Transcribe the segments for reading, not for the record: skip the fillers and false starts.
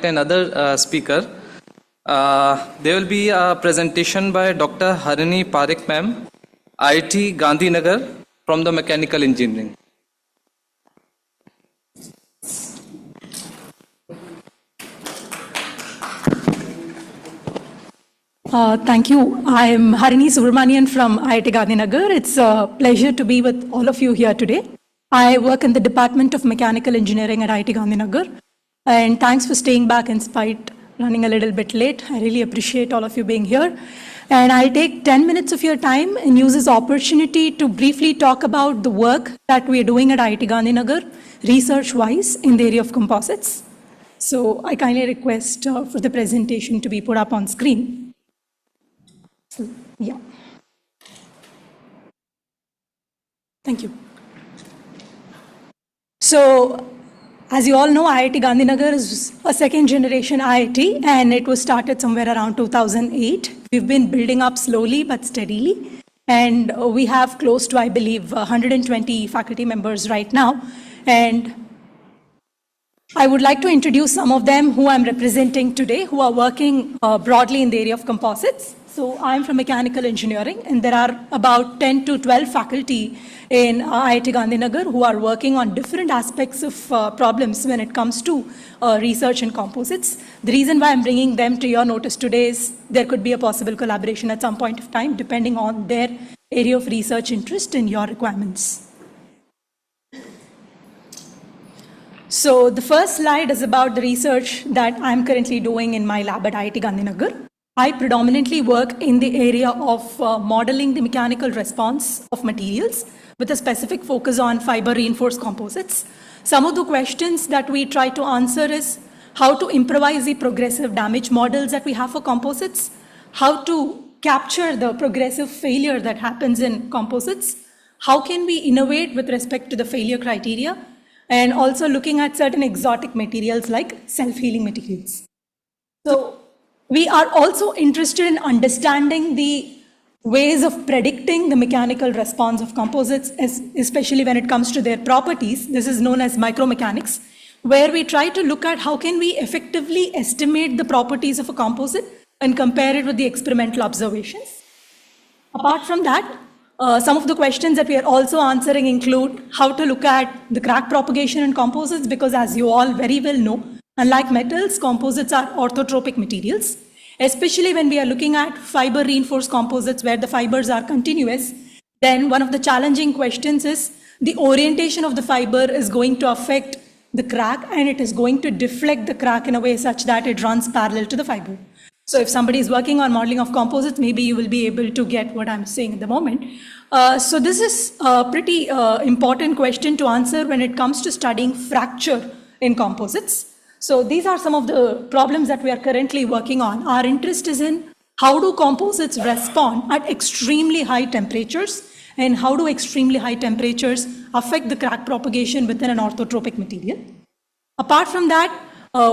Another speaker. There will be a presentation by Dr. Harini Parekh ma'am, IIT Gandhinagar from the Mechanical Engineering. Thank you. I am Harini Subramanian from IIT Gandhinagar. It's a pleasure to be with all of you here today. I work in the Department of Mechanical Engineering at IIT Gandhinagar. And thanks for staying back in spite running a little bit late. I really appreciate all of you being here. And I'll take 10 minutes of your time and use this opportunity to briefly talk about the work that we are doing at IIT Gandhinagar, research-wise, in the area of composites. So I kindly request for the presentation to be put up on screen. So, yeah. Thank you. So, as you all know, IIT Gandhinagar is a second generation IIT, and it was started somewhere around 2008. We've been building up slowly but steadily, and we have close to, I believe, 120 faculty members right now. And I would like to introduce some of them who I'm representing today, who are working broadly in the area of composites. So I'm from mechanical engineering, and there are about 10 to 12 faculty in IIT Gandhinagar who are working on different aspects of problems when it comes to research in composites. The reason why I'm bringing them to your notice today is there could be a possible collaboration at some point of time, depending on their area of research interest and your requirements. So the first slide is about the research that I'm currently doing in my lab at IIT Gandhinagar. I predominantly work in the area of modeling the mechanical response of materials with a specific focus on fiber reinforced composites. Some of the questions that we try to answer is how to improvise the progressive damage models that we have for composites, how to capture the progressive failure that happens in composites, how can we innovate with respect to the failure criteria, and also looking at certain exotic materials like self-healing materials. So we are also interested in understanding the ways of predicting the mechanical response of composites, especially when it comes to their properties. This is known as micromechanics, where we try to look at how can we effectively estimate the properties of a composite and compare it with the experimental observations. Apart from that, some of the questions that we are also answering include how to look at the crack propagation in composites, because as you all very well know, unlike metals, composites are orthotropic materials, especially when we are looking at fiber reinforced composites where the fibers are continuous. Then one of the challenging questions is the orientation of the fiber is going to affect the crack, and it is going to deflect the crack in a way such that it runs parallel to the fiber. So if somebody is working on modeling of composites, maybe you will be able to get what I'm saying at the moment. So this is a pretty important question to answer when it comes to studying fracture in composites. So these are some of the problems that we are currently working on. Our interest is in how do composites respond at extremely high temperatures, and how do extremely high temperatures affect the crack propagation within an orthotropic material. Apart from that,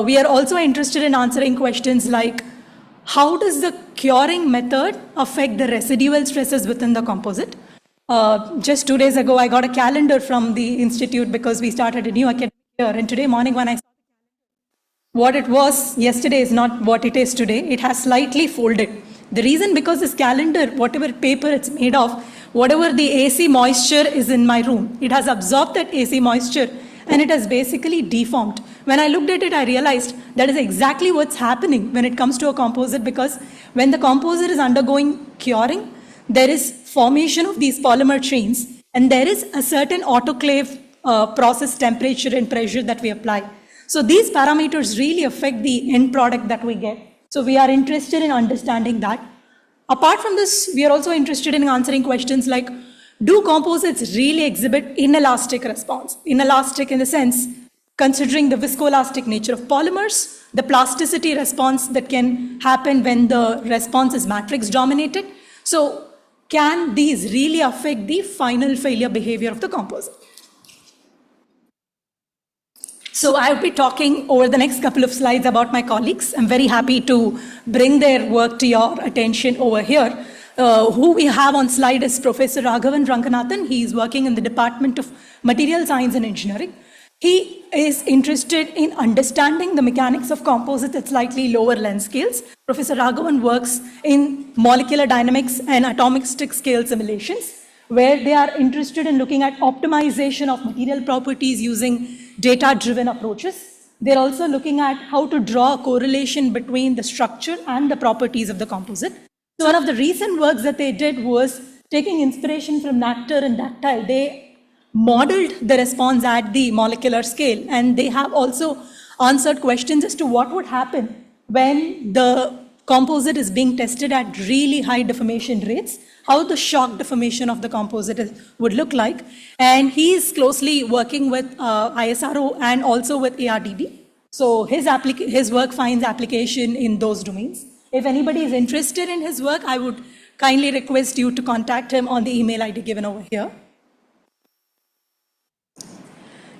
we are also interested in answering questions like how does the curing method affect the residual stresses within the composite? Just 2 days ago, I got a calendar from the institute because we started a new academic year, and today morning when I saw what it was yesterday is not what it is today. It has slightly folded. The reason, because this calendar, whatever paper it's made of, whatever the AC moisture is in my room, it has absorbed that AC moisture and it has basically deformed. When I looked at it, I realized that is exactly what's happening when it comes to a composite, because when the composite is undergoing curing, there is formation of these polymer chains, and there is a certain autoclave process temperature and pressure that we apply. So these parameters really affect the end product that we get. So we are interested in understanding that. Apart from this, we are also interested in answering questions like, do composites really exhibit inelastic response? Inelastic in the sense, considering the viscoelastic nature of polymers, the plasticity response that can happen when the response is matrix dominated. So can these really affect the final failure behavior of the composite? So I'll be talking over the next couple of slides about my colleagues. I'm very happy to bring their work to your attention over here. Who we have on slide is Professor Raghavan Ranganathan. He is working in the Department of Material Science and Engineering. He is interested in understanding the mechanics of composites at slightly lower length scales. Professor Raghavan works in molecular dynamics and atomistic scale simulations, where they are interested in looking at optimization of material properties using data-driven approaches. They're also looking at how to draw a correlation between the structure and the properties of the composite. So one of the recent works that they did was taking inspiration from NACTR and Dactyl. They modeled the response at the molecular scale, and they have also answered questions as to what would happen when the composite is being tested at really high deformation rates, how the shock deformation of the composite would look like. And he is closely working with ISRO and also with ARDB. So his work finds application in those domains. If anybody is interested in his work, I would kindly request you to contact him on the email ID given over here.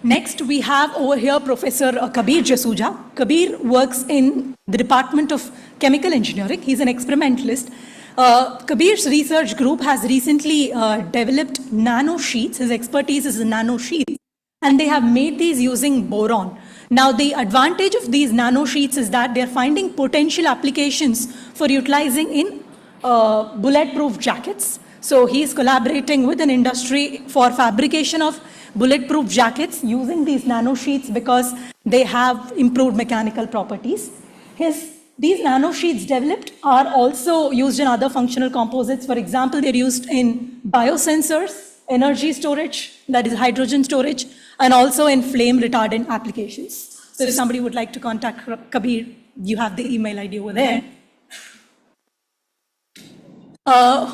Next, we have over here Professor Kabir Jasuja. Kabir works in the Department of Chemical Engineering. He's an experimentalist. Kabir's research group has recently developed nanosheets. His expertise is in nanosheets, and they have made these using boron. Now, the advantage of these nanosheets is that they're finding potential applications for utilizing in bulletproof jackets. So he is collaborating with an industry for fabrication of bulletproof jackets using these nanosheets because they have improved mechanical properties. These nanosheets developed are also used in other functional composites. For example, they're used in biosensors, energy storage, that is hydrogen storage, and also in flame retardant applications. So if somebody would like to contact Kabir, you have the email ID over there.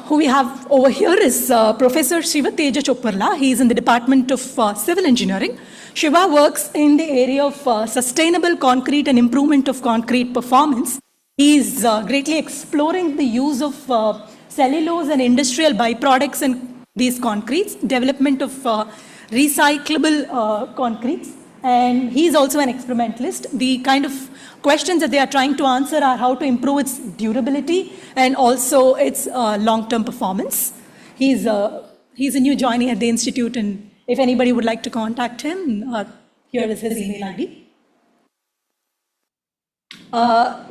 Who we have over here is Professor Shiva Teja Choparla. He is in the Department of Civil Engineering. Shiva works in the area of sustainable concrete and improvement of concrete performance. He is greatly exploring the use of cellulose and industrial byproducts in these concretes, development of recyclable concretes, and he is also an experimentalist. The kind of questions that they are trying to answer are how to improve its durability and also its long-term performance. He's a new joinee at the institute, and if anybody would like to contact him, here is his email ID.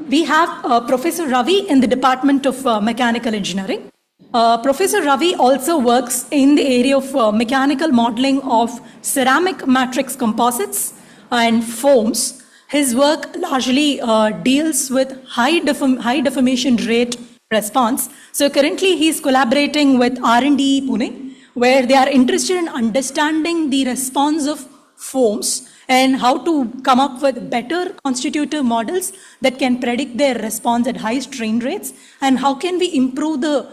We have Professor Ravi in the Department of Mechanical Engineering. Professor Ravi also works in the area of mechanical modeling of ceramic matrix composites and foams. His work largely deals with high deformation rate response. So currently he's collaborating with R&D Pune, where they are interested in understanding the response of foams and how to come up with better constitutive models that can predict their response at high strain rates, and how can we improve the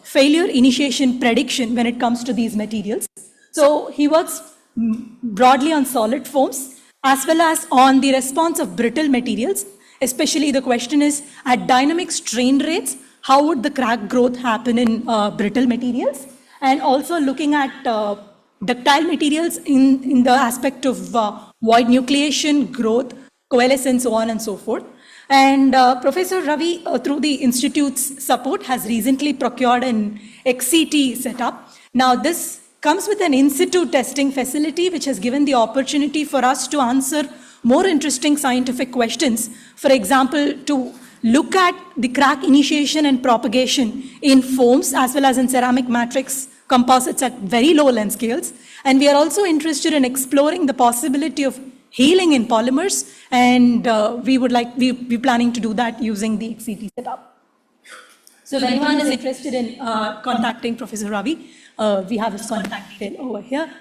failure initiation prediction when it comes to these materials. So he works broadly on solid foams as well as on the response of brittle materials. Especially the question is, at dynamic strain rates, how would the crack growth happen in brittle materials? And also looking at ductile materials in the aspect of void nucleation, growth, coalescence, so on and so forth. And Professor Ravi, through the Institute's support, has recently procured an XCT setup. Now, this comes with an in-situ testing facility, which has given the opportunity for us to answer more interesting scientific questions. For example, to look at the crack initiation and propagation in foams as well as in ceramic matrix composites at very low length scales. And we are also interested in exploring the possibility of healing in polymers, and we're planning to do that using the XCT setup. So if anyone is interested in contacting Professor Ravi, we have his contact detail over here.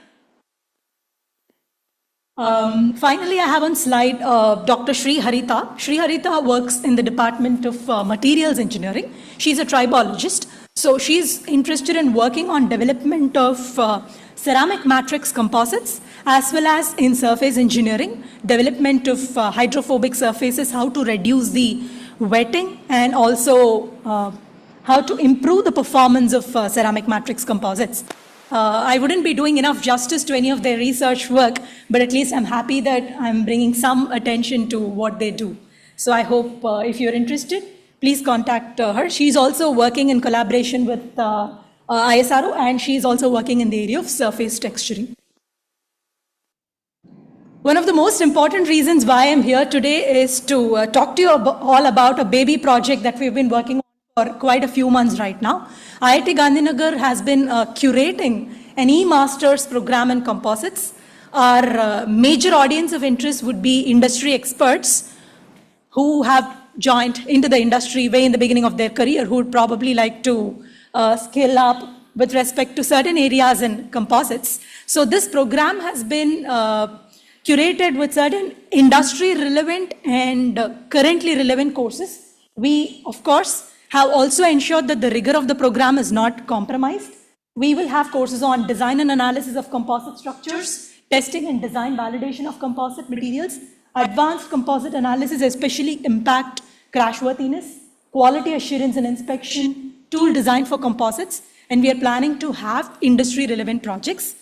Finally, I have on slide Dr. Sri Harita. Sri Harita works in the Department of Materials Engineering. She's a tribologist. So she's interested in working on development of ceramic matrix composites, as well as in surface engineering, development of hydrophobic surfaces, how to reduce the wetting, and also how to improve the performance of ceramic matrix composites. I wouldn't be doing enough justice to any of their research work, but at least I'm happy that I'm bringing some attention to what they do. So I hope if you're interested, please contact her. She's also working in collaboration with ISRO, and she's also working in the area of surface texturing. One of the most important reasons why I'm here today is to talk to you all about a baby project that we've been working on for quite a few months right now. IIT Gandhinagar has been curating an e-masters program in composites. Our major audience of interest would be industry experts who have joined into the industry way in the beginning of their career, who would probably like to scale up with respect to certain areas in composites. So this program has been curated with certain industry relevant and currently relevant courses. We, of course, have also ensured that the rigor of the program is not compromised. We will have courses on design and analysis of composite structures, testing and design validation of composite materials, advanced composite analysis, especially impact crashworthiness, quality assurance and inspection, tool design for composites, and we are planning to have industry relevant projects.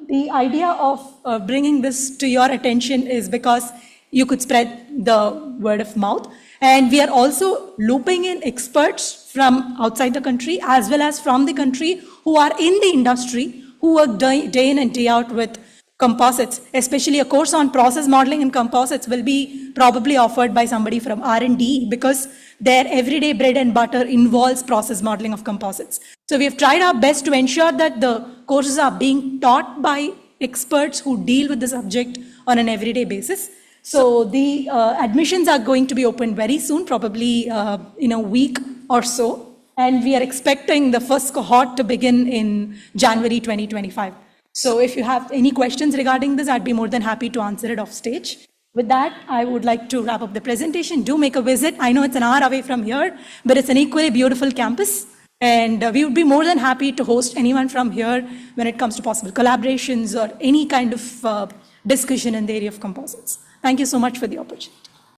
The idea of bringing this to your attention is because you could spread the word of mouth. And we are also looping in experts from outside the country as well as from the country who are in the industry, who work day in and day out with composites. Especially a course on process modeling in composites will be probably offered by somebody from R&D because their everyday bread and butter involves process modeling of composites. So we have tried our best to ensure that the courses are being taught by experts who deal with the subject on an everyday basis. So the admissions are going to be opened very soon, probably in a week or so. And we are expecting the first cohort to begin in January 2025. So if you have any questions regarding this, I'd be more than happy to answer it off stage. With that, I would like to wrap up the presentation. Do make a visit. I know it's an hour away from here, but it's an equally beautiful campus. And we would be more than happy to host anyone from here when it comes to possible collaborations or any kind of discussion in the area of composites. Thank you so much for the opportunity.